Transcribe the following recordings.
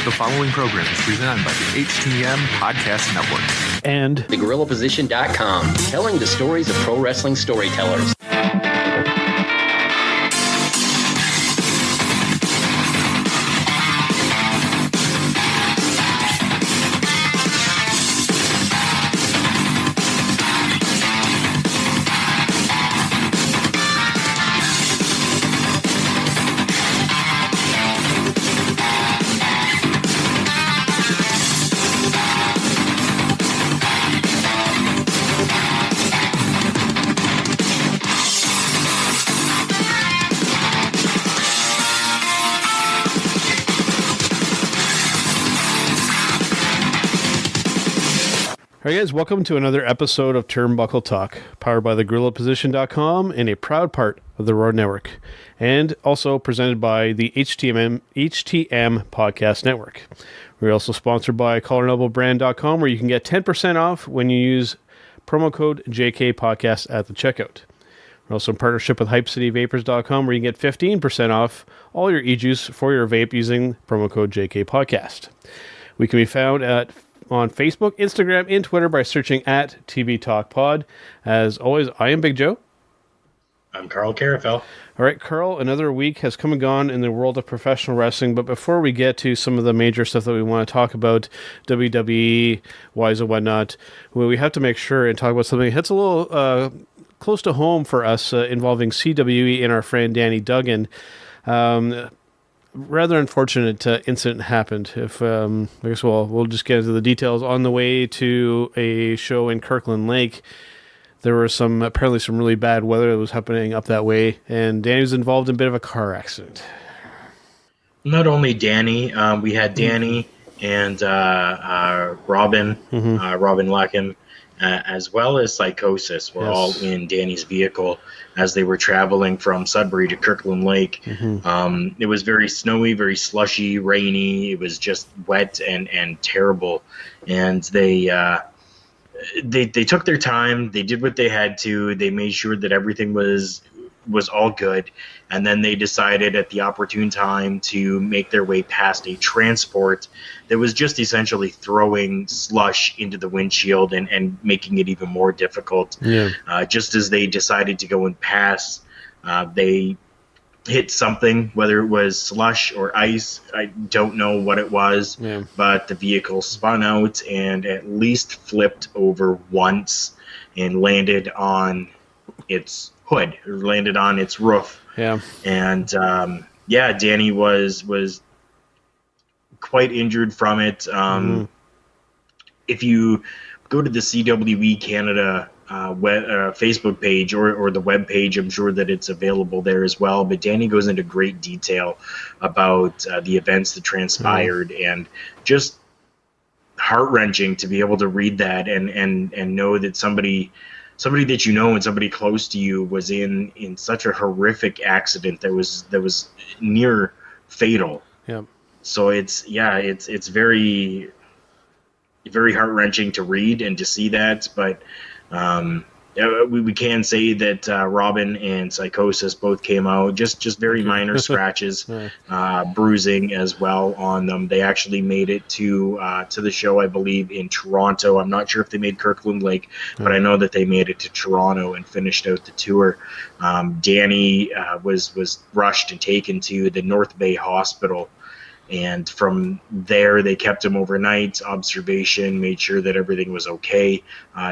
The following program is presented by the HTM Podcast Network. And TheGorillaPosition.com, telling the stories of pro wrestling storytellers. All right, guys, welcome to another episode of Turnbuckle Talk, powered by TheGorillaPosition.com and a proud part of the Road Network, and also presented by the HTM Podcast Network. We're also sponsored by CollarandElbowBrand.com, where you can get 10% off when you use promo code JKPodcast at the checkout. We're also in partnership with HypeCityVapors.com, where you can get 15% off all your e-juice for your vape using promo code JKPodcast. We can be found on Facebook, Instagram, and Twitter by searching at TV Talk Pod. As always, I am Big Joe. I'm Carl Carafel. All right, Carl, another week has come and gone in the world of professional wrestling, but before we get to some of the major stuff that we want to talk about, WWE, wise and whatnot, we have to make sure and talk about something that hits a little close to home for us involving CWE and our friend Danny Duggan. Rather unfortunate incident happened. If I guess we'll just get into the details. On the way to a show in Kirkland Lake, there were apparently some really bad weather that was happening up that way, and Danny was involved in a bit of a car accident. Not only Danny, we had Danny and Robin, Robin Lackham, as well as Psychosis were all in Danny's vehicle as they were traveling from Sudbury to Kirkland Lake. It was very snowy, very slushy, rainy. It was just wet and terrible. And they took their time. They did what they had to. They made sure that everything was all good. And then they decided at the opportune time to make their way past a transport that was just essentially throwing slush into the windshield and making it even more difficult. Just as they decided to go and pass, they hit something, whether it was slush or ice. I don't know what it was, but the vehicle spun out and at least flipped over once and landed on its hood, or landed on its roof. And Danny was quite injured from it. If you go to the CWE Canada Facebook page or the web page, I'm sure that it's available there as well. But Danny goes into great detail about the events that transpired, and just heart-wrenching to be able to read that and know that somebody that you know and somebody close to you was in such a horrific accident that was near fatal. So it's very, very heart-wrenching to read and to see that. But we can say that Robin and Psychosis both came out just very minor scratches, bruising as well on them. They actually made it to the show, I believe, in Toronto. I'm not sure if they made Kirkland Lake, but I know that they made it to Toronto and finished out the tour. Danny was rushed and taken to the North Bay Hospital. And from there, they kept him overnight, observation, made sure that everything was okay.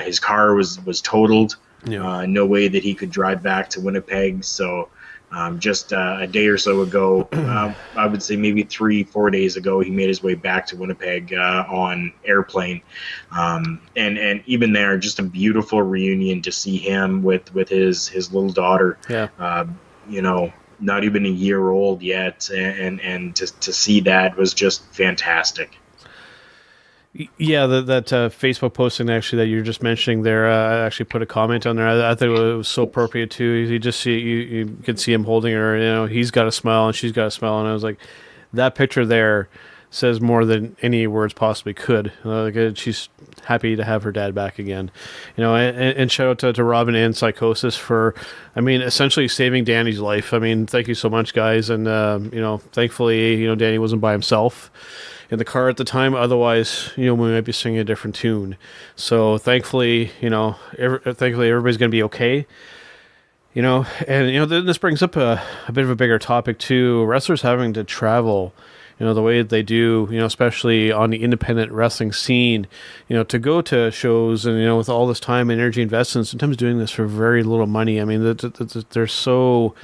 His car was totaled. No way that he could drive back to Winnipeg. So just a day or so ago, I would say maybe 3-4 days ago, he made his way back to Winnipeg on airplane. And even there, just a beautiful reunion to see him with his little daughter. Not even a year old yet, and to see that was just fantastic. Yeah, that Facebook posting actually that you're just mentioning there, I actually put a comment on there. I thought it was so appropriate too. You just see you can see him holding her. He's got a smile and she's got a smile, and I was like, that picture there says more than any words possibly could. She's happy to have her dad back again. And shout out to Robin and Psychosis for, essentially saving Danny's life. Thank you so much, guys. And, thankfully, Danny wasn't by himself in the car at the time. Otherwise, we might be singing a different tune. So thankfully, thankfully everybody's going to be okay. And this brings up a bit of a bigger topic too. Wrestlers having to travel, the way that they do, especially on the independent wrestling scene, to go to shows and, with all this time and energy invested, sometimes doing this for very little money. I mean, there's so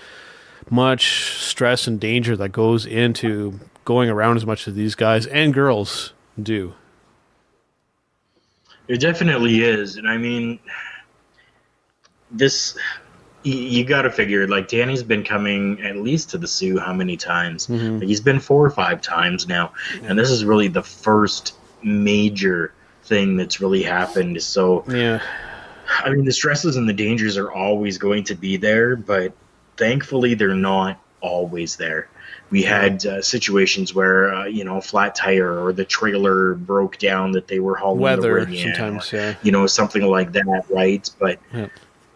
much stress and danger that goes into going around as much as these guys and girls do. It definitely is. And I mean, you got to figure, like, Danny's been coming at least to the Sioux how many times? Mm-hmm. Like, he's been 4 or 5 times now. Yeah. And this is really the first major thing that's really happened. So, yeah, I mean, the stresses and the dangers are always going to be there, but thankfully they're not always there. We had situations where, a flat tire or the trailer broke down that they were hauling weather the ring in, sometimes, or, something like that, right?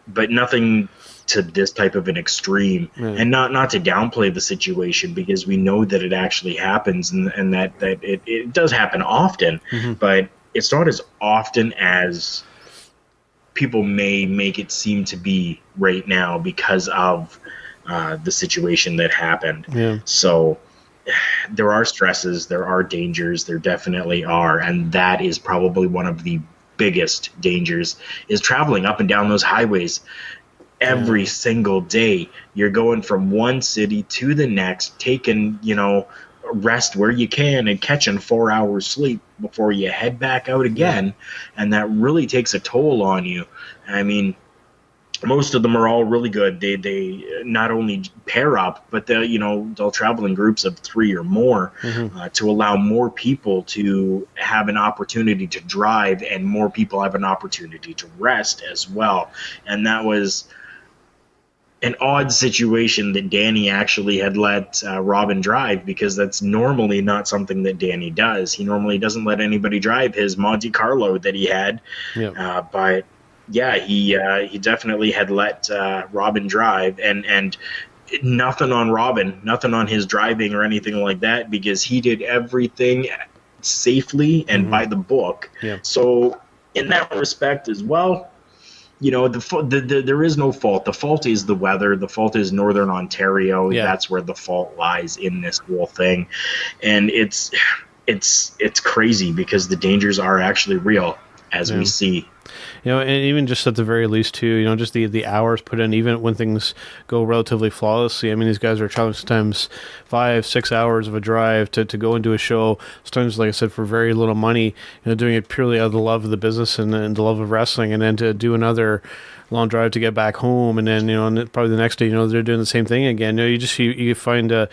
But nothing to this type of an extreme, and not to downplay the situation, because we know that it actually happens, and that it does happen often, but it's not as often as people may make it seem to be right now because of the situation that happened. Yeah. So there are stresses, there are dangers, there definitely are, and that is probably one of the biggest dangers, is traveling up and down those highways every single day. You're going from one city to the next, taking, rest where you can and catching 4 hours sleep before you head back out again. And that really takes a toll on you. I mean, most of them are all really good. They not only pair up, but they'll travel in groups of 3 or more to allow more people to have an opportunity to drive, and more people have an opportunity to rest as well. And that was an odd situation that Danny actually had let Robin drive, because that's normally not something that Danny does. He normally doesn't let anybody drive his Monte Carlo that he had. Yep. But yeah, he definitely had let Robin drive, and nothing on Robin, nothing on his driving or anything like that, because he did everything safely and by the book. Yeah. So in that respect as well, there is no fault. The fault is the weather. The fault is Northern Ontario. Yeah. That's where the fault lies in this whole thing. And it's crazy, because the dangers are actually real, as we see. And even just at the very least too, just the hours put in, even when things go relatively flawlessly. I mean, these guys are traveling sometimes 5-6 hours of a drive to go into a show, sometimes, like I said, for very little money, doing it purely out of the love of the business and the love of wrestling, and then to do another long drive to get back home, and then, and probably the next day, they're doing the same thing again. You find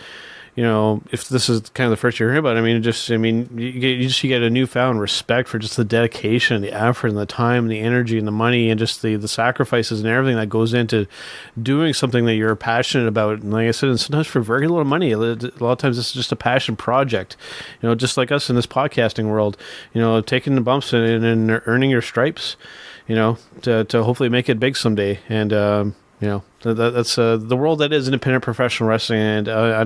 if this is kind of the first you're hearing about it, you get a newfound respect for just the dedication, the effort, and the time, and the energy, and the money, and just the sacrifices and everything that goes into doing something that you're passionate about. And like I said, and sometimes for very little money. A lot of times this is just a passion project. Just like us in this podcasting world. Taking the bumps and earning your stripes. To hopefully make it big someday. And that's the world that is independent professional wrestling, and I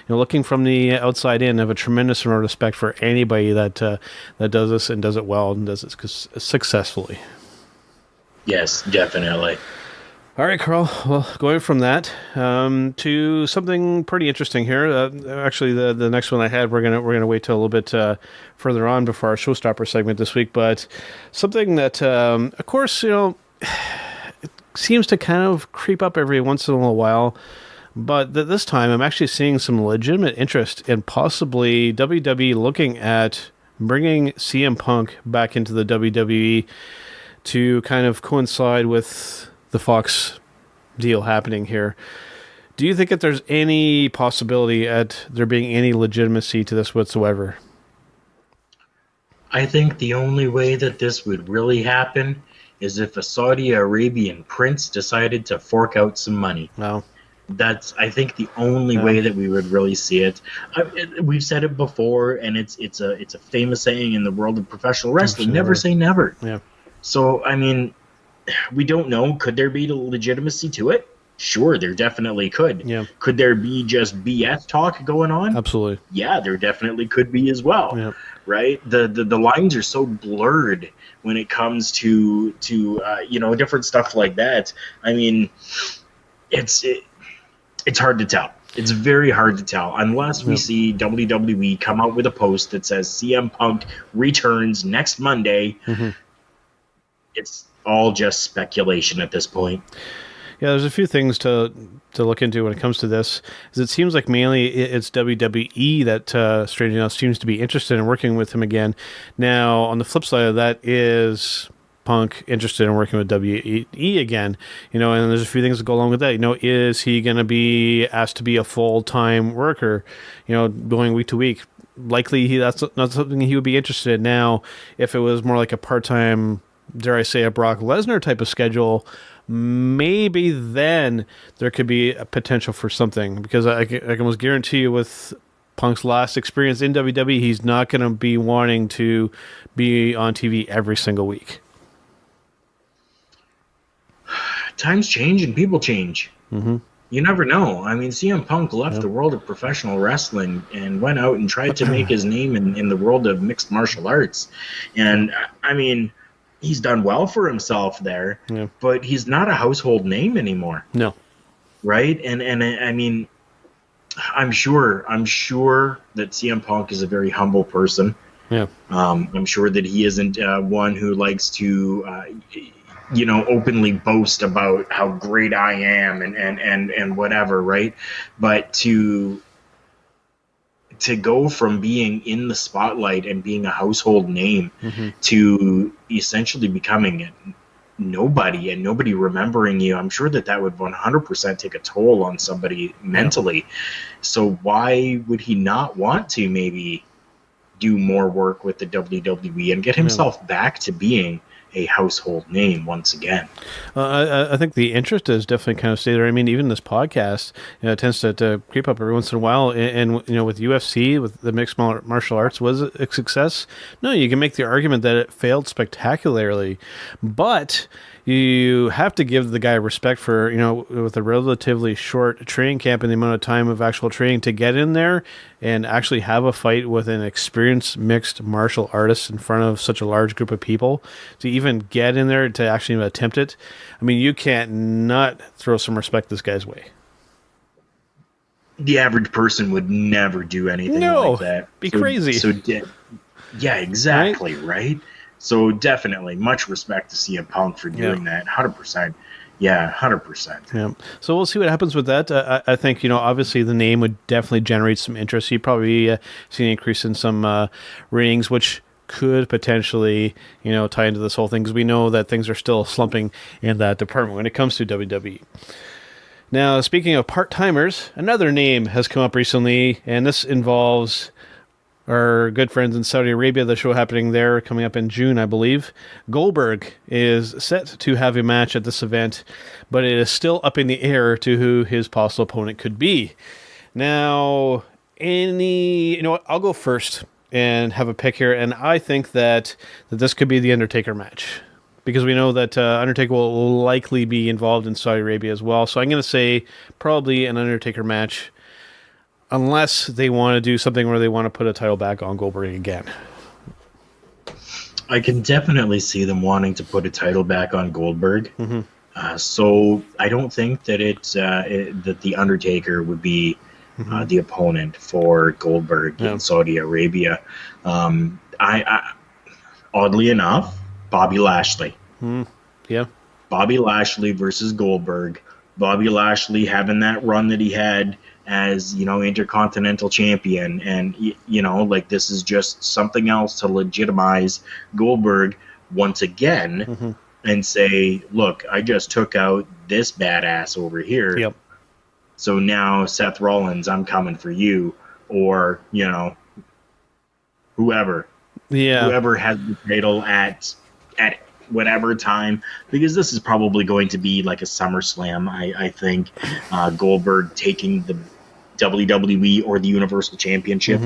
know looking from the outside in, have a tremendous amount of respect for anybody that does this and does it well and does it successfully. Yes, definitely. All right, Carl. Well, going from that to something pretty interesting here. Actually, the next one I had, we're gonna wait till a little bit further on before our Showstopper segment this week, but something that, of course, seems to kind of creep up every once in a little while, but this time I'm actually seeing some legitimate interest in possibly WWE looking at bringing CM Punk back into the WWE to kind of coincide with the Fox deal happening here. Do you think that there's any possibility at there being any legitimacy to this whatsoever? I think the only way that this would really happen is if a Saudi Arabian prince decided to fork out some money. Wow. That's, I think, the only way that we would really see it. We've said it before, and it's a famous saying in the world of professional wrestling: never say never. Yeah. So, I mean, we don't know. Could there be legitimacy to it? Sure, there definitely could. Yeah. Could there be just BS talk going on? Absolutely. Yeah, there definitely could be as well. Yeah. Right? The lines are so blurred when it comes to different stuff like that. I mean, it's hard to tell. It's very hard to tell unless we see WWE come out with a post that says CM Punk returns next Monday. Mm-hmm. It's all just speculation at this point. Yeah, there's a few things to look into when it comes to this. Is it seems like mainly it's WWE that, strangely enough, seems to be interested in working with him again. Now, on the flip side of that is Punk interested in working with WWE again. And there's a few things that go along with that. Is he going to be asked to be a full-time worker, going week to week? Likely that's not something he would be interested in. Now, if it was more like a part-time, dare I say, a Brock Lesnar type of schedule, maybe then there could be a potential for something, because I can almost guarantee you with Punk's last experience in WWE, he's not going to be wanting to be on TV every single week. Times change and people change. Mm-hmm. You never know. I mean, CM Punk left the world of professional wrestling and went out and tried to make his name in the world of mixed martial arts. And, I mean, he's done well for himself there, but he's not a household name anymore. No. Right? And I mean, I'm sure that CM Punk is a very humble person. Yeah. I'm sure that he isn't one who likes to, openly boast about how great I am and whatever, right? But to go from being in the spotlight and being a household name to essentially becoming nobody and nobody remembering you, I'm sure that would 100% take a toll on somebody mentally. So why would he not want to maybe do more work with the WWE and get himself back to being a household name once again? I think the interest is definitely kind of stayed there. I mean, even this podcast tends to creep up every once in a while. And with UFC, with the mixed martial arts, was it a success? No, you can make the argument that it failed spectacularly, but you have to give the guy respect for, with a relatively short training camp and the amount of time of actual training to get in there and actually have a fight with an experienced mixed martial artist in front of such a large group of people, to even get in there to actually attempt it. I mean, you can't not throw some respect this guy's way. The average person would never do anything like that. Be crazy. Yeah, exactly, right? So definitely much respect to CM Punk for doing that. 100%. Yeah, 100%. Yeah. So we'll see what happens with that. I think, obviously the name would definitely generate some interest. You probably see an increase in some ratings, which could potentially, tie into this whole thing, because we know that things are still slumping in that department when it comes to WWE. Now, speaking of part-timers, another name has come up recently, and this involves our good friends in Saudi Arabia, the show happening there coming up in June, I believe. Goldberg is set to have a match at this event, but it is still up in the air to who his possible opponent could be. Now, I'll go first and have a pick here, and I think that this could be the Undertaker match, because we know that Undertaker will likely be involved in Saudi Arabia as well. So I'm going to say probably an Undertaker match, unless they want to do something where they want to put a title back on Goldberg again. I can definitely see them wanting to put a title back on Goldberg. So I don't think that that the Undertaker would be the opponent for Goldberg in Saudi Arabia. I oddly enough, Bobby Lashley. Yeah. Bobby Lashley versus Goldberg. Bobby Lashley having that run that he had as, Intercontinental Champion. And, this is just something else to legitimize Goldberg once again and say, look, I just took out this badass over here. Yep. So now, Seth Rollins, I'm coming for you. Or, whoever. Yeah. Whoever has the title at whatever time, because this is probably going to be like a SummerSlam, I think. Goldberg taking the WWE or the Universal Championship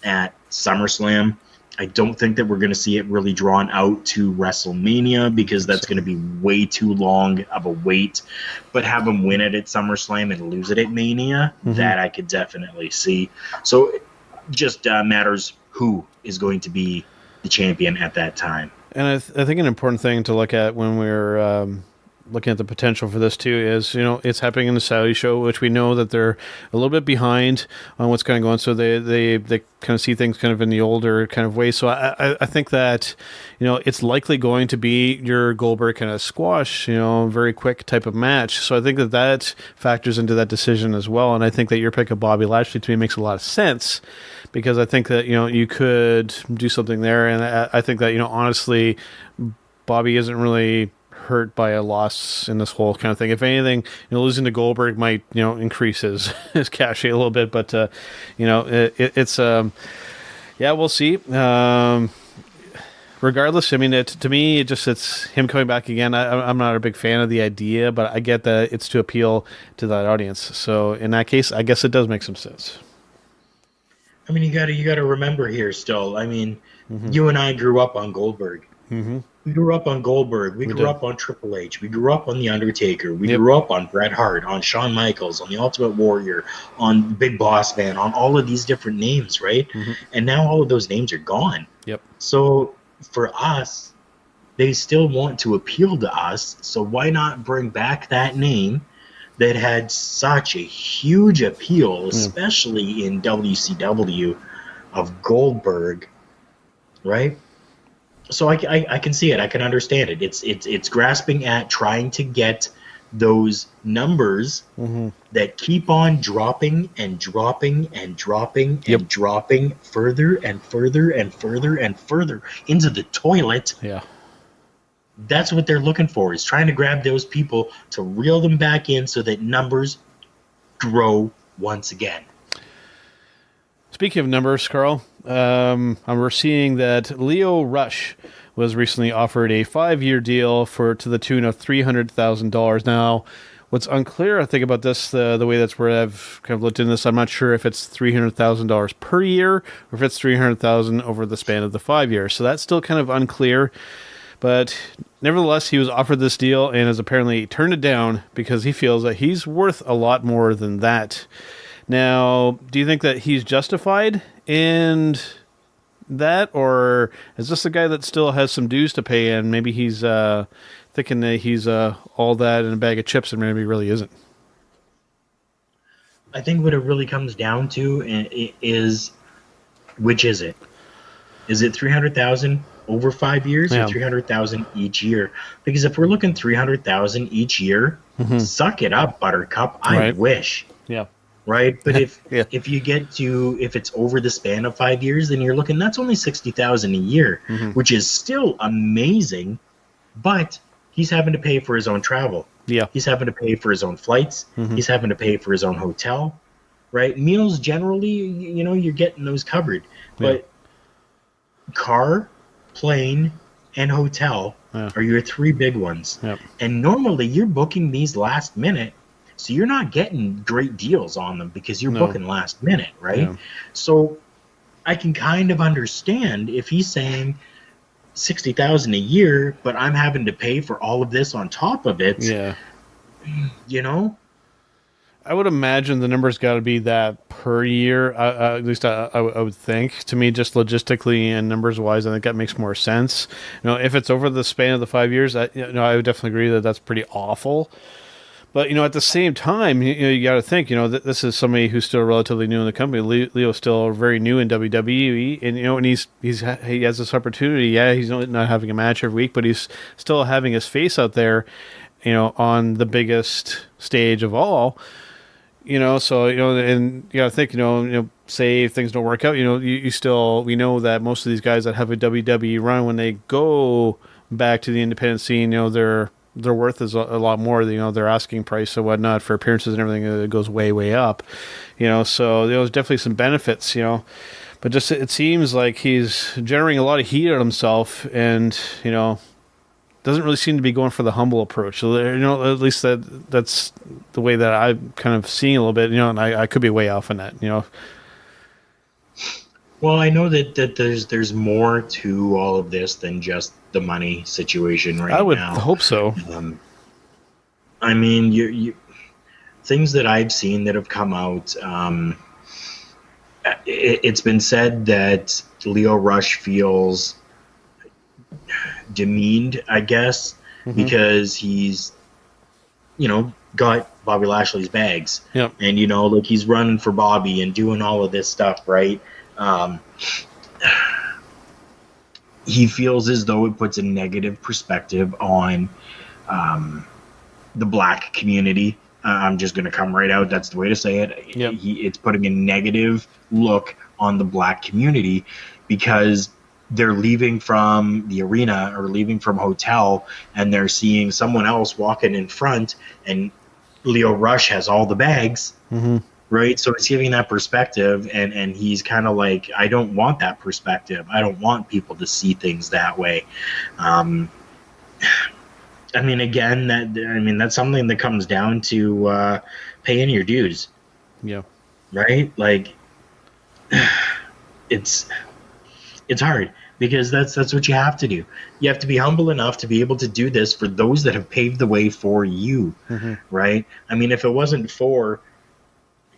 at SummerSlam. I don't think that we're going to see it really drawn out to WrestleMania because that's going to be way too long of a wait. But have him win it at SummerSlam and lose it at Mania, that I could definitely see. So it just matters who is going to be the champion at that time. And I think an important thing to look at when we're looking at the potential for this too is, it's happening in the Saudi show, which we know that they're a little bit behind on what's kind of going. So they kind of see things kind of in the older kind of way. So I think that, it's likely going to be your Goldberg kind of squash, very quick type of match. So I think that factors into that decision as well. And I think that your pick of Bobby Lashley to me makes a lot of sense because I think that, you could do something there. And I think that, honestly, Bobby isn't really hurt by a loss in this whole kind of thing. If anything, losing to Goldberg might, increase his cachet a little bit, but, we'll see. Regardless, I mean, to me, it's him coming back again. I'm not a big fan of the idea, but I get that it's to appeal to that audience. So in that case, I guess it does make some sense. I mean, you gotta remember here still. I mean, you and I grew up on Goldberg. Mm-hmm. We grew up on Goldberg. We grew up on Triple H. We grew up on The Undertaker. We grew up on Bret Hart, on Shawn Michaels, on The Ultimate Warrior, on Big Boss Man, on all of these different names, right? Mm-hmm. And now all of those names are gone. Yep. So for us, they still want to appeal to us. So why not bring back that name that had such a huge appeal, especially in WCW, of Goldberg, right? So I can see it. I can understand it. It's grasping at trying to get those numbers that keep on dropping and dropping and dropping and dropping further and further and further and further into the toilet. Yeah. That's what they're looking for, is trying to grab those people to reel them back in so that numbers grow once again. Speaking of numbers, Carl, we're seeing that Lio Rush was recently offered a 5-year deal to the tune of $300,000. Now, what's unclear, I think, about this, the way that's where I've kind of looked into this, I'm not sure if it's $300,000 per year or if it's $300,000 over the span of the 5 years. So that's still kind of unclear. But nevertheless, he was offered this deal and has apparently turned it down because he feels that he's worth a lot more than that. Now, do you think that he's justified in that, or is this a guy that still has some dues to pay and maybe he's thinking that he's all that in a bag of chips and maybe he really isn't? I think what it really comes down to is, which is it? Is it $300,000 over 5 years or $300,000 each year? Because if we're looking $300,000 each year, suck it up, Buttercup. I wish. Yeah. Right, but if you get to, if it's over the span of 5 years, then you're looking, that's only $60,000 a year, which is still amazing. But he's having to pay for his own travel. Yeah, he's having to pay for his own flights. He's having to pay for his own hotel. Right, meals generally, you're getting those covered. But car, plane, and hotel are your three big ones. Yep. And normally you're booking these last minute. So you're not getting great deals on them because you're booking last minute, right? Yeah. So I can kind of understand if he's saying $60,000 a year, but I'm having to pay for all of this on top of it. Yeah. I would imagine the number's got to be that per year. At least I would think. To me, just logistically and numbers wise, I think that makes more sense. If it's over the span of the 5 years, I would definitely agree that that's pretty awful. But, at the same time, you got to think, this is somebody who's still relatively new in the company. Leo's still very new in WWE, and, and he has this opportunity. Yeah, he's not having a match every week, but he's still having his face out there, on the biggest stage of all. So, and you got to think, say if things don't work out, we know that most of these guys that have a WWE run, when they go back to the independent scene, their worth is a lot more, their asking price and whatnot for appearances and everything, it goes way, way up, so there's definitely some benefits, but just, it seems like he's generating a lot of heat on himself and, doesn't really seem to be going for the humble approach. So, at least that's the way that I'm kind of seeing a little bit, and I could be way off on that, Well, I know that there's more to all of this than just the money situation right I would now. hope so. I mean, you things that I've seen that have come out. It's been said that Lio Rush feels demeaned, I guess, because he's, got Bobby Lashley's bags. Yep. And, like he's running for Bobby and doing all of this stuff, right? He feels as though it puts a negative perspective on the black community. I'm just going to come right out. That's the way to say it. Yep. It's putting a negative look on the black community because they're leaving from the arena or leaving from hotel and they're seeing someone else walking in front and Lio Rush has all the bags, right? So it's giving that perspective and he's kind of like, I don't want that perspective. I don't want people to see things that way. I mean, again, that's something that comes down to paying your dues. Yeah. Right? Like, it's hard because that's what you have to do. You have to be humble enough to be able to do this for those that have paved the way for you, right? I mean, if it wasn't for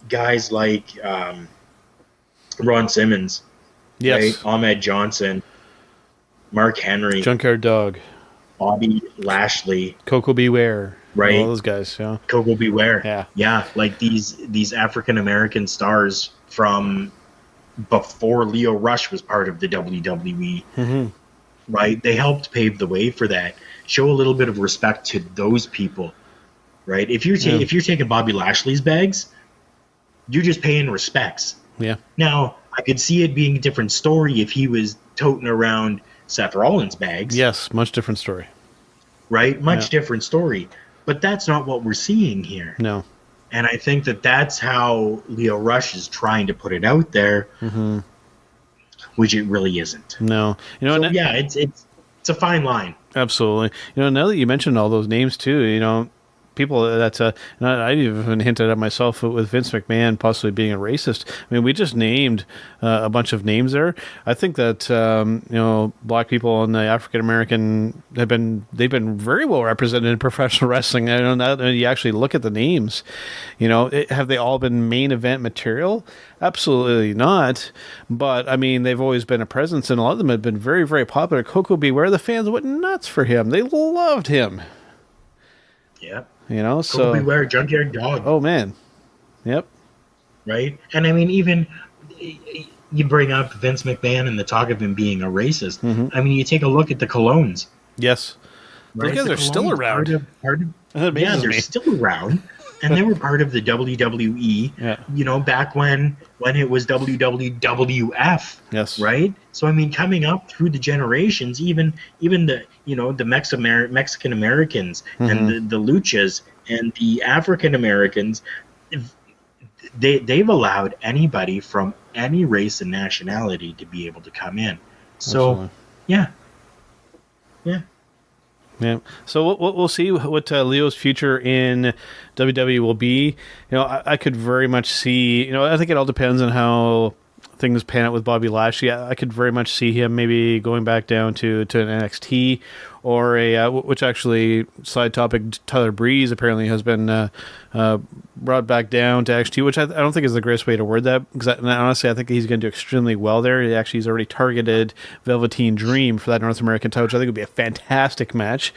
guys like Ron Simmons, right? Ahmed Johnson, Mark Henry, Junkyard Dog, Bobby Lashley, Coco Beware, right? All those guys, yeah. Coco Beware, yeah. Like these African American stars from before Lio Rush was part of the WWE, right? They helped pave the way for that. Show a little bit of respect to those people, right? If you're taking Bobby Lashley's bags, you're just paying respects. Yeah. Now I could see it being a different story if he was toting around Seth Rollins' bags. Yes, much different story. Right? Much different story. But that's not what we're seeing here. No. And I think that's how Lio Rush is trying to put it out there, which it really isn't. No. It's a fine line. Absolutely. Now that you mentioned all those names too, people I even hinted at myself with Vince McMahon possibly being a racist. I mean, we just named a bunch of names there. I think that black people and the African American they've been very well represented in professional wrestling. I don't know, you actually look at the names. Have they all been main event material? Absolutely not. But I mean, they've always been a presence, and a lot of them have been very, very popular. Coco Beware, the fans went nuts for him. They loved him. Yep. So Beware, Junkyard Dog. Oh man. Yep. Right? And I mean, even you bring up Vince McMahon and the talk of him being a racist. I mean, you take a look at the Colognes. Yes. Right? Those guys are still around. They're still around. And they were part of the WWE, back when it was WWF. Yes. Right? So, I mean, coming up through the generations, even the, the Mexican Americans and the Luchas and the African Americans, they've allowed anybody from any race and nationality to be able to come in. So, absolutely. Yeah. Yeah. So we'll see what Leo's future in WWE will be. I could very much see. I think it all depends on how things pan out with Bobby Lashley. I could very much see him maybe going back down to an NXT or which actually, side topic, Tyler Breeze apparently has been brought back down to NXT, which I don't think is the greatest way to word that, because honestly I think he's going to do extremely well there. He's already targeted Velveteen Dream for that North American title, which I think would be a fantastic match,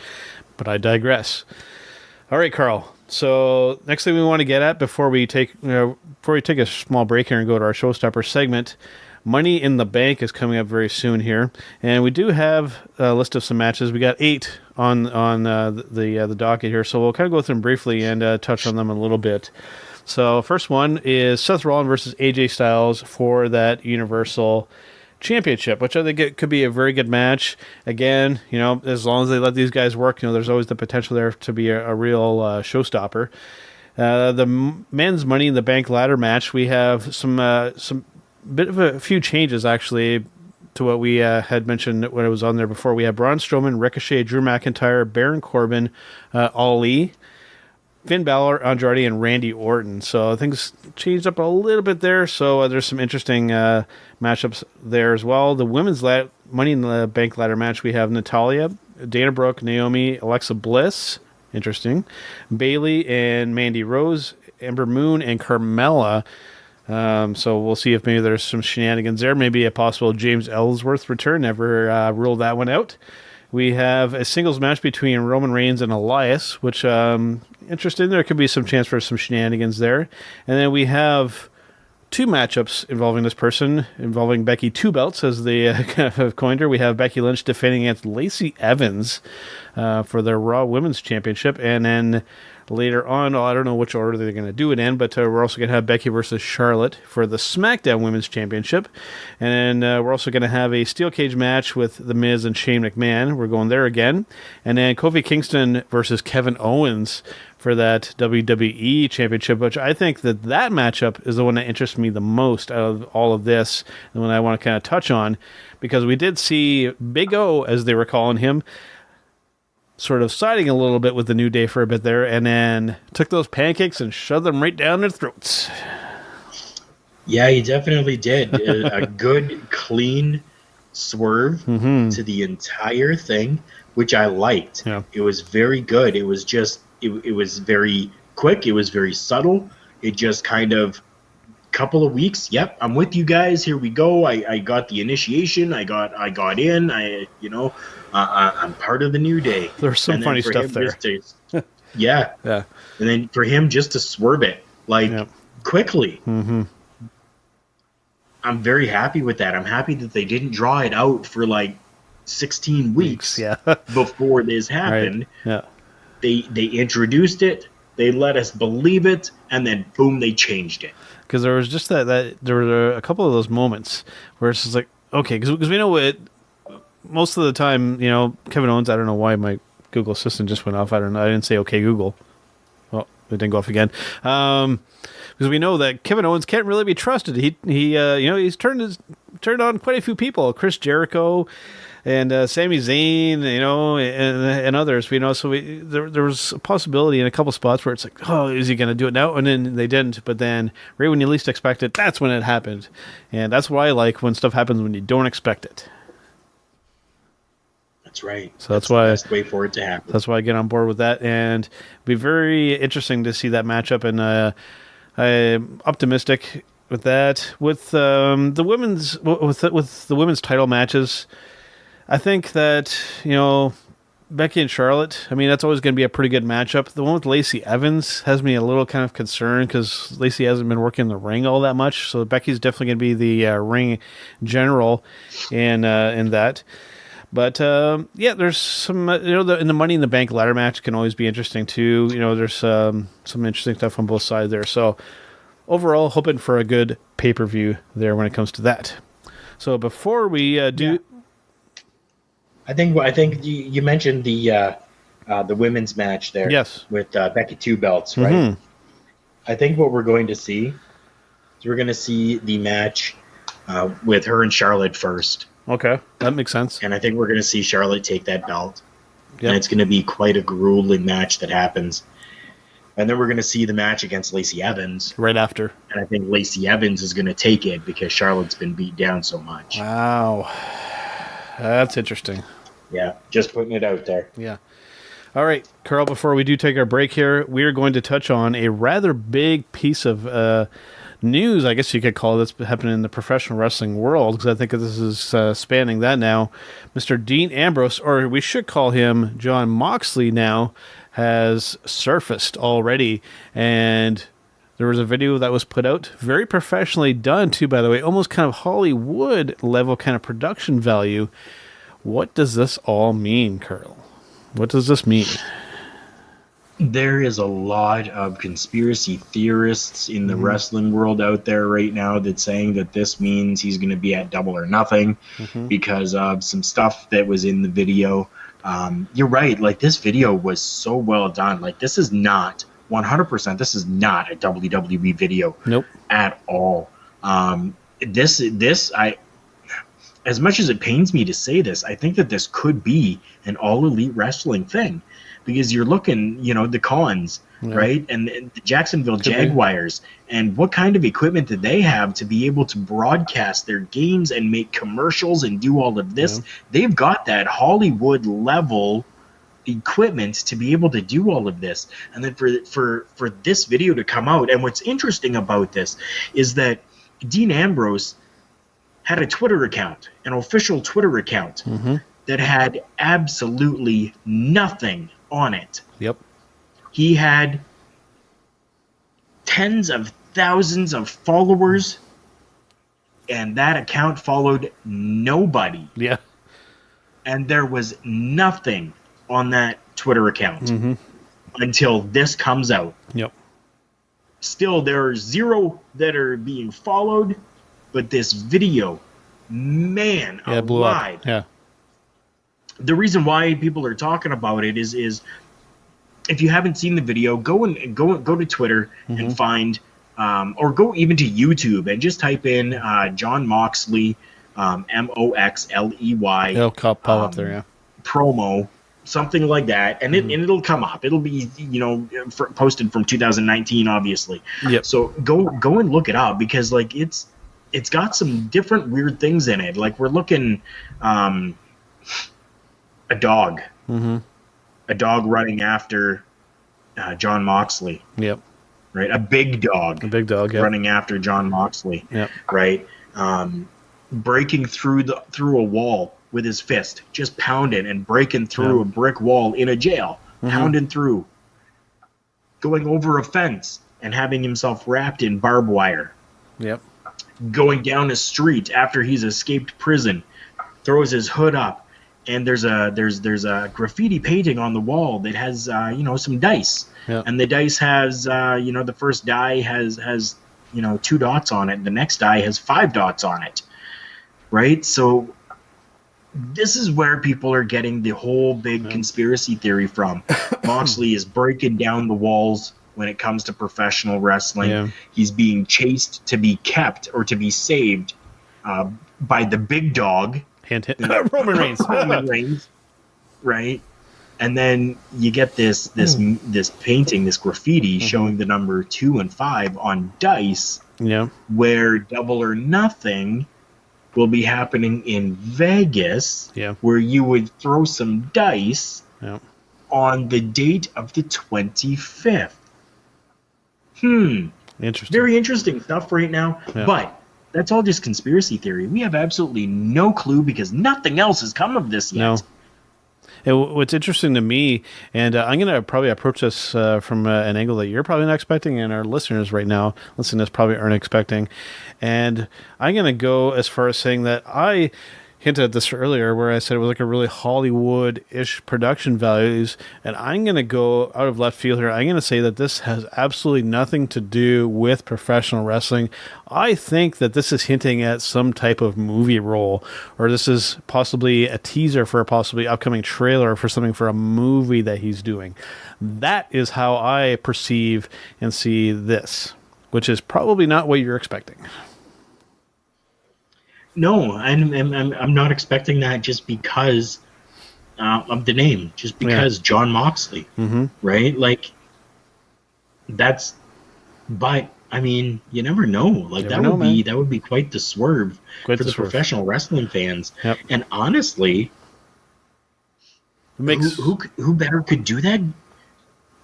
but I digress. All right, Carl. So next thing we want to get at before we take a small break here and go to our Showstopper segment, Money in the Bank is coming up very soon here, and we do have a list of some matches. We got 8 on the docket here, so we'll kind of go through them briefly and touch on them a little bit. So first one is Seth Rollins versus AJ Styles for that Universal Championship, which I think it could be a very good match. Again, as long as they let these guys work, there's always the potential there to be a real showstopper. The men's Money in the Bank ladder match, we have some bit of a few changes actually to what we had mentioned when it was on there before. We have Braun Strowman, Ricochet, Drew McIntyre, Baron Corbin, Ali. Finn Balor, Andrade, and Randy Orton. So things changed up a little bit there. So there's some interesting matchups there as well. The women's Money in the Bank ladder match, we have Natalya, Dana Brooke, Naomi, Alexa Bliss. Interesting. Bayley and Mandy Rose, Ember Moon, and Carmella. So we'll see if maybe there's some shenanigans there. Maybe a possible James Ellsworth return. Never ruled that one out. We have a singles match between Roman Reigns and Elias, which interesting. There could be some chance for some shenanigans there. And then we have 2 matchups involving this person, involving Becky Two Belts, as they have coined her. We have Becky Lynch defending against Lacey Evans for the Raw Women's Championship. And then later on, I don't know which order they're going to do it in, but we're also going to have Becky versus Charlotte for the SmackDown Women's Championship. And we're also going to have a steel cage match with The Miz and Shane McMahon. We're going there again. And then Kofi Kingston versus Kevin Owens for that WWE Championship, which I think that matchup is the one that interests me the most out of all of this, and one I want to kind of touch on, because we did see Big O, as they were calling him, sort of siding a little bit with the New Day for a bit there, and then took those pancakes and shoved them right down their throats. Yeah, he definitely did. A good, clean swerve to the entire thing, which I liked. Yeah. It was very good. It was just, it was very quick. It was very subtle. It just kind of, couple of weeks. Yep, I'm with you guys. Here we go. I got the initiation. I got in. I'm part of the New Day. There's some funny stuff there. Yeah. And then for him just to swerve it quickly. I'm very happy with that. I'm happy that they didn't draw it out for like 16 weeks before this happened. Right. Yeah. They introduced it. They let us believe it, and then boom, they changed it. Because there was just that there were a couple of those moments where it's just like, okay, because we know it. Most of the time, Kevin Owens. I don't know why my Google Assistant just went off. I don't know. I didn't say okay, Google. Well, it didn't go off again. Because we know that Kevin Owens can't really be trusted. He's turned on quite a few people. Chris Jericho and Sami Zayn, and others. So there was a possibility in a couple spots where it's like, oh, is he going to do it now? And then they didn't. But then right when you least expect it, that's when it happened. And that's why I like when stuff happens when you don't expect it. That's right. So that's why the best way for it to happen. That's why I get on board with that, and it'll be very interesting to see that matchup. And I'm optimistic with that. With the women's title matches, I think that Becky and Charlotte. I mean, that's always going to be a pretty good matchup. The one with Lacey Evans has me a little kind of concerned because Lacey hasn't been working the ring all that much. So Becky's definitely going to be the ring general in that. But there's some in the Money in the Bank ladder match can always be interesting too. There's some interesting stuff on both sides there. So overall, hoping for a good pay-per-view there when it comes to that. So before we do, I think you mentioned the women's match there. Yes, with Becky Two Belts, right? Mm-hmm. I think what we're going to see is we're going to see the match with her and Charlotte first. Okay, that makes sense. And I think we're going to see Charlotte take that belt. Yep. And it's going to be quite a grueling match that happens. And then we're going to see the match against Lacey Evans. Right after. And I think Lacey Evans is going to take it because Charlotte's been beat down so much. Wow. That's interesting. Yeah, just putting it out there. Yeah. All right, Carl, before we do take our break here, we are going to touch on a rather big piece of news, I guess you could call it, that's happening in the professional wrestling world, because I think this is spanning that now. Mr. Dean Ambrose, or we should call him John Moxley now, has surfaced already, and there was a video that was put out, very professionally done too, by the way, almost kind of Hollywood level kind of production value. What does this all mean, Carl? What does this mean? There is a lot of conspiracy theorists in the wrestling world out there right now that's saying that this means he's going to be at Double or Nothing because of some stuff that was in the video. You're right. Like, this video was so well done. Like, this is not 100%. This is not a WWE video. Nope. At all. as much as it pains me to say this, I think that this could be an all elite wrestling thing, because you're looking, the Cons, right, and the Jacksonville Jaguars, and what kind of equipment did they have to be able to broadcast their games and make commercials and do all of this? They've got that Hollywood level equipment to be able to do all of this. And then for this video to come out, and what's interesting about this is that Dean Ambrose had a Twitter account, an official Twitter account, that had absolutely nothing on it. Yep. He had tens of thousands of followers, and that account followed nobody. Yeah. And there was nothing on that Twitter account until this comes out. Yep. Still, there are 0 that are being followed, but this video, man, it blew alive. up. Yeah. The reason why people are talking about it is if you haven't seen the video, go to Twitter and find, or go even to YouTube and just type in John Moxley, Moxley. It'll pop up there, yeah. Promo, something like that, and it'll come up. It'll be posted from 2019, obviously. Yep. So go and look it up, because it's got some different weird things in it. Like, we're looking a dog running after John Moxley. Yep. Right, a big dog. Yep. Running after John Moxley. Yep. Right, breaking through a wall with his fist, just pounding and breaking through a brick wall in a jail, pounding through, going over a fence and having himself wrapped in barbed wire. Yep. Going down a street after he's escaped prison, throws his hood up, and there's a graffiti painting on the wall that has some dice, and the dice has the first die has 2 dots on it, and the next die has 5 dots on it, right? So this is where people are getting the whole big conspiracy theory from. Moxley is breaking down the walls when it comes to professional wrestling. Yeah. He's being chased to be kept or to be saved by the big dog. Hint. Roman Reigns. Roman Reigns, right? And then you get this painting, this graffiti showing the number 2 and 5 on dice. Yeah. Where Double or Nothing will be happening in Vegas. Yeah. Where you would throw some dice. Yeah. On the date of the 25th. Interesting. Very interesting stuff right now. Yeah. But that's all just conspiracy theory. We have absolutely no clue, because nothing else has come of this yet. No. And what's interesting to me, and I'm going to probably approach this from an angle that you're probably not expecting, and our listeners right now listening to this probably aren't expecting. And I'm going to go as far as saying that I hinted at this earlier, where I said it was like a really Hollywood-ish production values, and I'm going to go out of left field here. I'm going to say that this has absolutely nothing to do with professional wrestling. I think that this is hinting at some type of movie role, or this is possibly a teaser for a possibly upcoming trailer for something for a movie that he's doing. That is how I perceive and see this, which is probably not what you're expecting. No, I'm not expecting that, just because of the name, just because John Moxley, right? Like, that's, but I mean, you never know. Like, that would be quite the swerve for the professional wrestling fans. Yep. And honestly, who better could do that?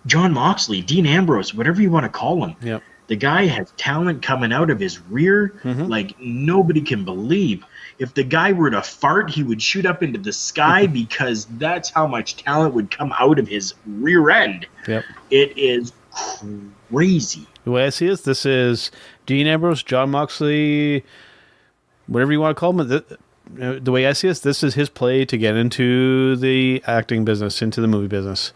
John Moxley, Dean Ambrose, whatever you want to call him. Yep. The guy has talent coming out of his rear like nobody can believe. If the guy were to fart, he would shoot up into the sky, because that's how much talent would come out of his rear end. Yep. It is crazy. The way I see it, this is Dean Ambrose, John Moxley, whatever you want to call him. The way I see it, this is his play to get into the acting business, into the movie business.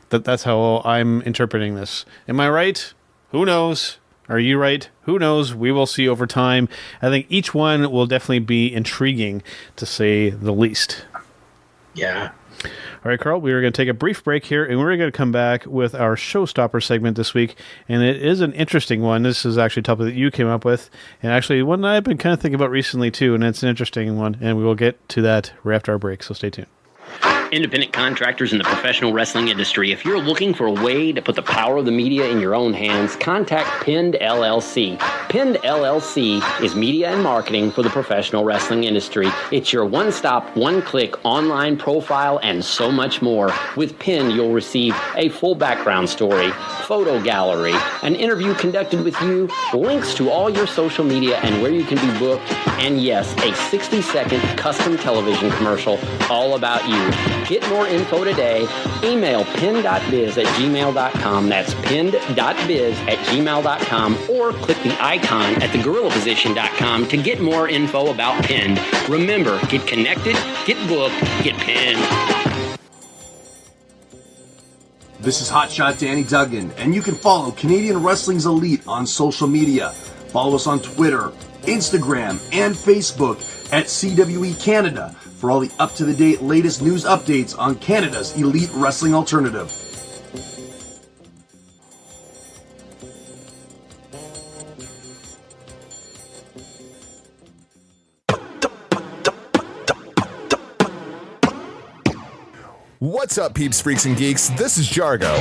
That's how I'm interpreting this. Am I right? Who knows? Are you right? Who knows? We will see over time. I think each one will definitely be intriguing, to say the least. Yeah. All right, Carl, we are going to take a brief break here, and we're going to come back with our Showstopper segment this week, and it is an interesting one. This is actually a topic that you came up with, and actually one that I've been kind of thinking about recently, too, and it's an interesting one, and we will get to that right after our break, so stay tuned. Independent contractors in the professional wrestling industry, if you're looking for a way to put the power of the media in your own hands, contact Pinned LLC. Pinned LLC is media and marketing for the professional wrestling industry. It's your one-stop, one-click online profile and so much more. With Pinned, you'll receive a full background story, photo gallery, an interview conducted with you, links to all your social media and where you can be booked, and yes, a 60-second custom television commercial all about you. Get more info today. Email pin.biz@gmail.com. That's pin.biz@gmail.com, or click the icon at thegorillaposition.com to get more info about Pinned. Remember, get connected, get booked, get pinned. This is Hotshot Danny Duggan, and you can follow Canadian Wrestling's Elite on social media. Follow us on Twitter, Instagram, and Facebook at CWE Canada for all the up-to-the-date latest news updates on Canada's elite wrestling alternative. What's up, peeps, freaks, and geeks? This is Jargo.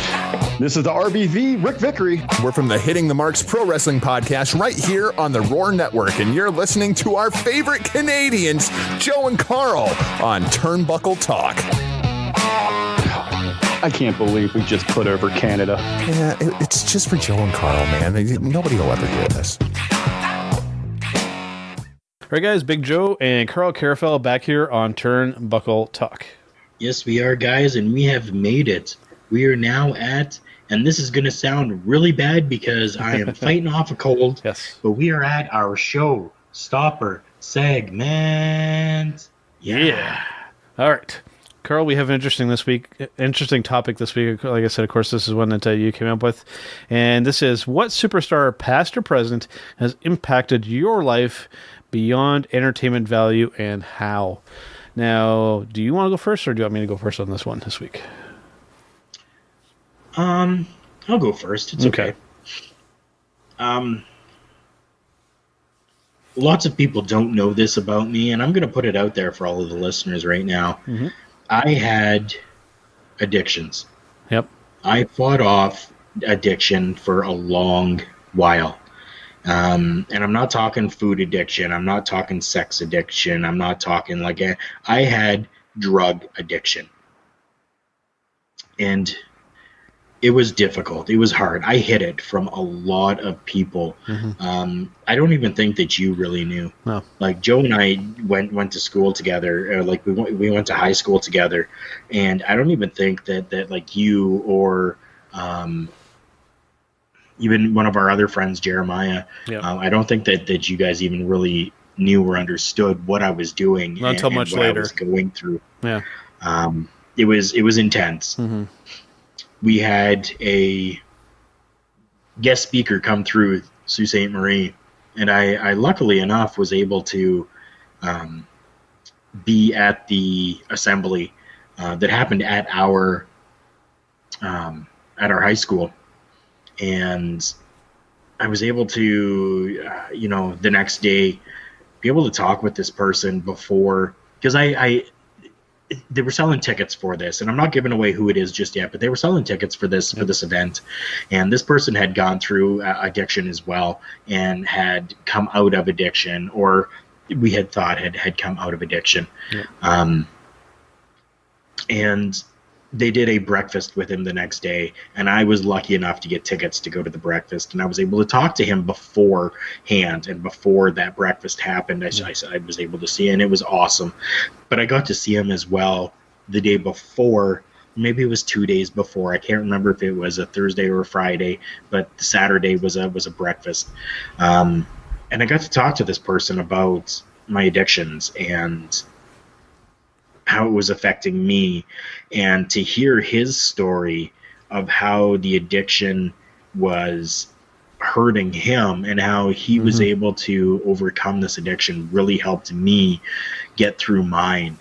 This is the RBV, Rick Vickery. We're from the Hitting the Marks Pro Wrestling Podcast right here on the Roar Network, and you're listening to our favorite Canadians, Joe and Carl, on Turnbuckle Talk. I can't believe we just put over Canada. Yeah, it's just for Joe and Carl, man. Nobody will ever hear this. All right, guys, Big Joe and Carl Carafell back here on Turnbuckle Talk. Yes, we are, guys, and we have made it. We are now at, and this is going to sound really bad because I am fighting off a cold, Yes. but we are at our Showstopper segment. Yeah. All right. Carl, we have an interesting topic this week. Like I said, of course, this is one that you came up with. And this is, what superstar, past or present, has impacted your life beyond entertainment value, and how? Now, do you want to go first, or do you want me to go first on this one this week? I'll go first. It's okay. Lots of people don't know this about me, and I'm going to put it out there for all of the listeners right now. Mm-hmm. I had addictions. Yep. I fought off addiction for a long while. And I'm not talking food addiction. I'm not talking sex addiction. I'm not talking I had drug addiction. And it was difficult. It was hard. I hid it from a lot of people. Mm-hmm. I don't even think that you really knew. No. Like, Joe and I went to school together. We went to high school together, and I don't even think that like you or even one of our other friends, Jeremiah, I don't think that you guys even really knew or understood what I was doing. Not until much later. I was going through. Yeah. It was intense. Mm-hmm. We had a guest speaker come through, Sault Ste. Marie, and I luckily enough was able to be at the assembly that happened at our high school. And I was able to, the next day, be able to talk with this person before, because they were selling tickets for this, and I'm not giving away who it is just yet, but they were selling tickets for this event, and this person had gone through addiction as well, and had come out of addiction, or we had thought had come out of addiction. Yeah. And they did a breakfast with him the next day, and I was lucky enough to get tickets to go to the breakfast, and I was able to talk to him beforehand, and before that breakfast happened, I was able to see, and it was awesome. But I got to see him as well the day before, maybe it was 2 days before. I can't remember if it was a Thursday or a Friday, but Saturday was a breakfast. And I got to talk to this person about my addictions and how it was affecting me, and to hear his story of how the addiction was hurting him and how he was able to overcome this addiction really helped me get through mine.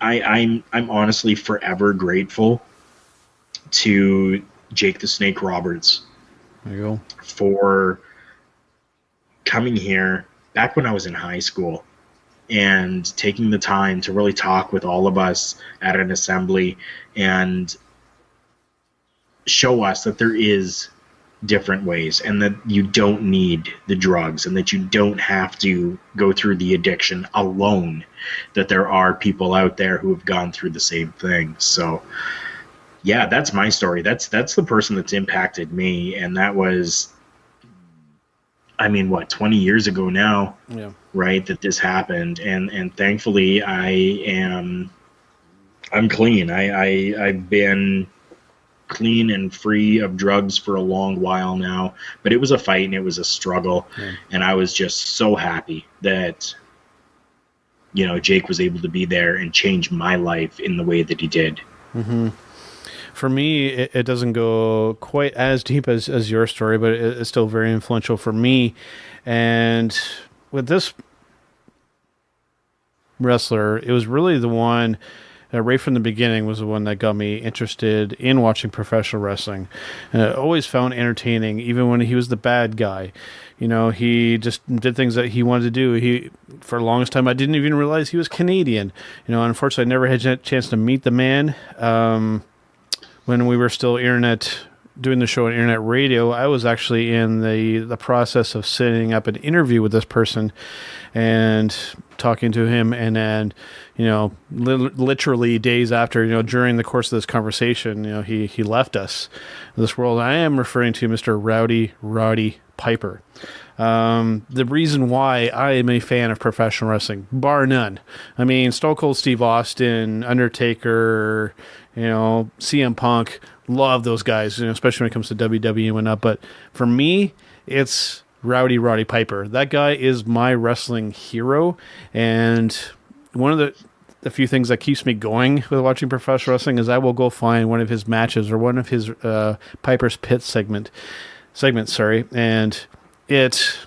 I'm honestly forever grateful to Jake the Snake Roberts. There you go. For coming here back when I was in high school and taking the time to really talk with all of us at an assembly and show us that there is different ways and that you don't need the drugs and that you don't have to go through the addiction alone, that there are people out there who have gone through the same thing. So yeah, that's my story. That's the person that's impacted me. And that was, 20 years ago now, right, that this happened. And thankfully I'm clean. I've been clean and free of drugs for a long while now, but it was a fight and it was a struggle. And I was just so happy that, Jake was able to be there and change my life in the way that he did. Mm-hmm. For me, it doesn't go quite as deep as your story, but it's still very influential for me. And with this wrestler, it was really the one right from the beginning was the one that got me interested in watching professional wrestling. And I always found entertaining, even when he was the bad guy. He just did things that he wanted to do. For the longest time, I didn't even realize he was Canadian. Unfortunately, I never had a chance to meet the man. When we were still doing the show on internet radio, I was actually in the process of setting up an interview with this person and talking to him. And then, literally days after, during the course of this conversation, he left us this world. I am referring to Mr. Roddy Piper. The reason why I am a fan of professional wrestling, bar none. Stone Cold Steve Austin, Undertaker, CM Punk, love those guys, especially when it comes to WWE and whatnot. But for me, it's Roddy Piper. That guy is my wrestling hero. And one of the few things that keeps me going with watching professional wrestling is I will go find one of his matches or one of his Piper's Pit segments, and it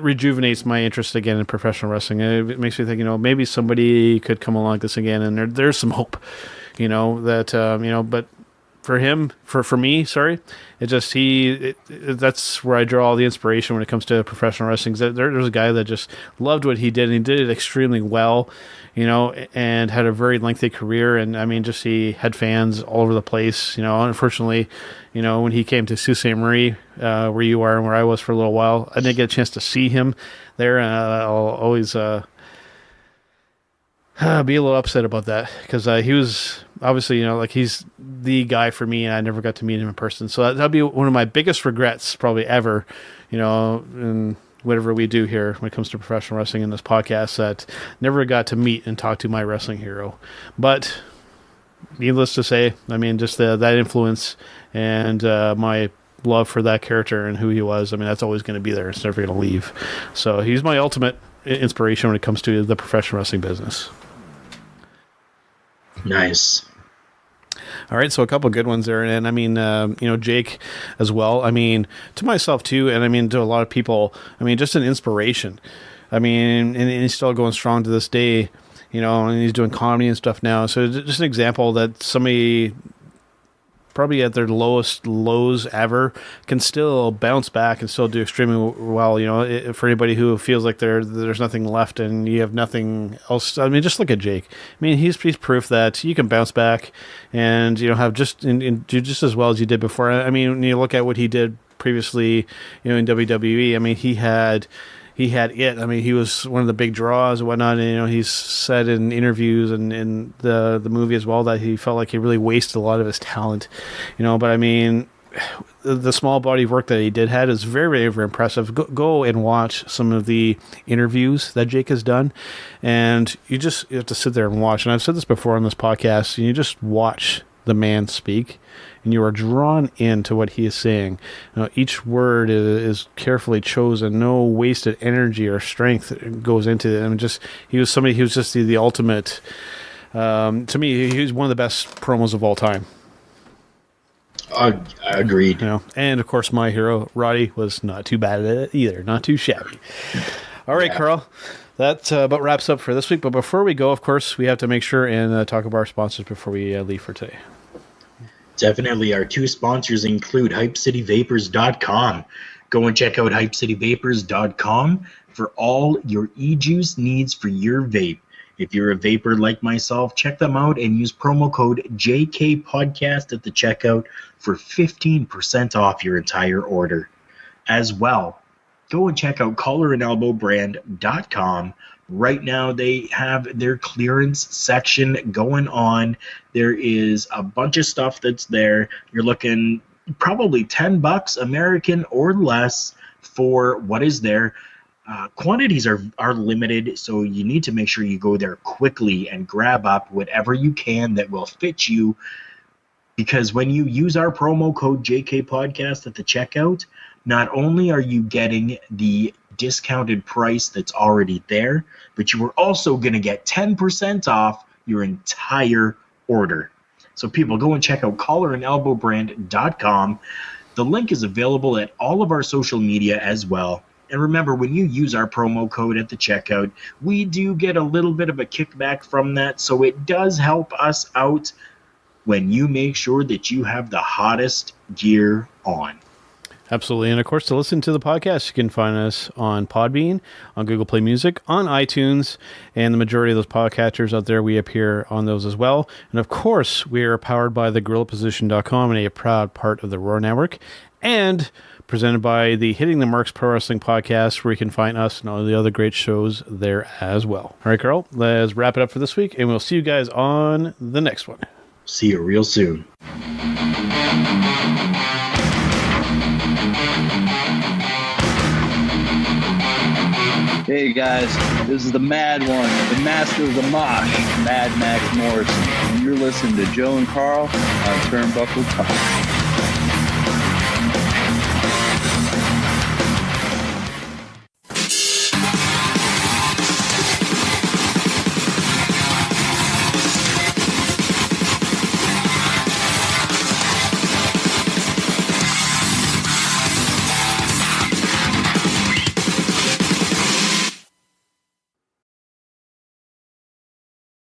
rejuvenates my interest again in professional wrestling. It makes me think, maybe somebody could come along this again, and there's some hope, but for him, for me, that's where I draw all the inspiration when it comes to professional wrestling. There's a guy that just loved what he did, and he did it extremely well, and had a very lengthy career. And he had fans all over the place. Unfortunately, when he came to Sault Ste. Marie, where you are and where I was for a little while, I didn't get a chance to see him there. And I'll always be a little upset about that, because he was obviously, he's the guy for me, and I never got to meet him in person. So that'd be one of my biggest regrets probably ever, in whatever we do here when it comes to professional wrestling in this podcast, that never got to meet and talk to my wrestling hero. But needless to say, just that influence and my love for that character and who he was, that's always going to be there. It's never going to leave. So he's my ultimate inspiration when it comes to the professional wrestling business. Nice. All right, so a couple of good ones there, and Jake as well. To myself too, and to a lot of people. Just an inspiration. And he's still going strong to this day. And he's doing comedy and stuff now. So just an example that somebody probably at their lowest lows ever can still bounce back and still do extremely well. For anybody who feels like there's nothing left and you have nothing else. Just look at Jake. He's proof that you can bounce back and have do just as well as you did before. When you look at what he did previously, in WWE. He had it. He was one of the big draws and whatnot. And, he's said in interviews and in the movie as well that he felt like he really wasted a lot of his talent. But the small body of work that he did had is very, very, very impressive. Go and watch some of the interviews that Jake has done, and you have to sit there and watch. And I've said this before on this podcast. And you just watch the man speak, and you are drawn into what he is saying. Each word is carefully chosen. No wasted energy or strength goes into it. He was somebody who was just the ultimate. To me, he was one of the best promos of all time. Agreed. And of course, my hero Roddy was not too bad at it either. Not too shabby. All right, Carl. that about wraps up for this week. But before we go, of course, we have to make sure and talk about our sponsors before we leave for today. Definitely. Our two sponsors include HypecityVapors.com. Go and check out HypecityVapors.com for all your e-juice needs for your vape. If you're a vapor like myself, check them out and use promo code JKPodcast at the checkout for 15% off your entire order. As well, go and check out collarandelbowbrand.com. Right now, they have their clearance section going on. There is a bunch of stuff that's there. You're looking probably $10 American or less for what is there. Quantities are limited, so you need to make sure you go there quickly and grab up whatever you can that will fit you. Because when you use our promo code JKPodcast at the checkout, not only are you getting the discounted price that's already there, but you are also going to get 10% off your entire order. So people, go and check out collarandelbowbrand.com. The link is available at all of our social media as well. And remember, when you use our promo code at the checkout, we do get a little bit of a kickback from that, so it does help us out when you make sure that you have the hottest gear on. Absolutely. And of course, to listen to the podcast, you can find us on Podbean, on Google Play Music, on iTunes, and the majority of those podcatchers out there, we appear on those as well. And of course, we are powered by thegorillaposition.com and a proud part of the Roar Network, and presented by the Hitting the Marks Pro Wrestling Podcast, where you can find us and all the other great shows there as well. All right, Carl, let's wrap it up for this week, and we'll see you guys on the next one. See you real soon. Hey guys, this is the Mad One, the Master of the Mosh, Mad Max Morrison, and you're listening to Joe and Carl on Turnbuckle Talk.